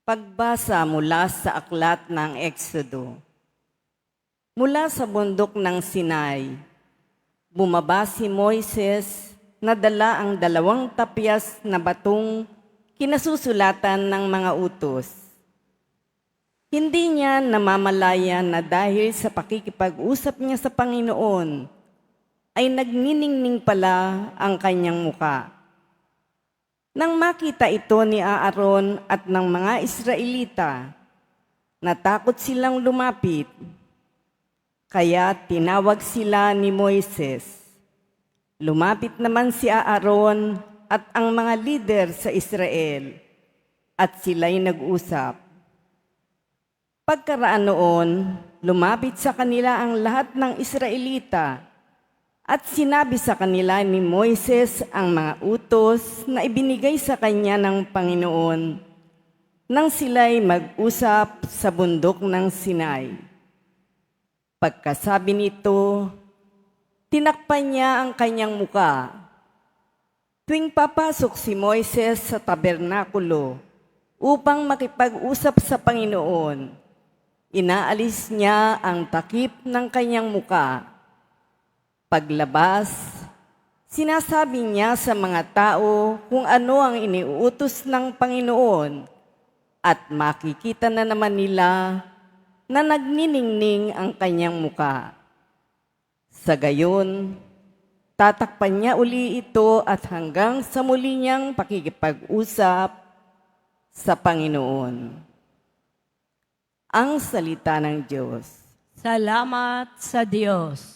Pagbasa mula sa aklat ng Eksodo. Mula sa bundok ng Sinai, bumaba si Moises na dala ang 2 tapyas na batong kinasusulatan ng mga utos. Hindi niya namamalaya na dahil sa pakikipag-usap niya sa Panginoon, ay nagniningning pala ang kanyang muka. Nang makita ito ni Aaron at ng mga Israelita, natakot silang lumapit. Kaya tinawag sila ni Moises. Lumapit naman si Aaron at ang mga lider sa Israel, at sila'y nag-usap. Pagkaraan noon, lumapit sa kanila ang lahat ng Israelita, at sinabi sa kanila ni Moises ang mga utos na ibinigay sa kanya ng Panginoon nang sila'y mag-usap sa bundok ng Sinai. Pagkasabi nito, tinakpan niya ang kanyang muka. Tuwing papasok si Moises sa tabernakulo upang makipag-usap sa Panginoon, inaalis niya ang takip ng kanyang muka. Paglabas, sinasabi niya sa mga tao kung ano ang iniuutos ng Panginoon, at makikita na naman nila na nagniningning ang kanyang muka. Sa gayon, tatakpan niya uli ito at hanggang sa muli niyang pakikipag-usap sa Panginoon. Ang salita ng Diyos. Salamat sa Diyos.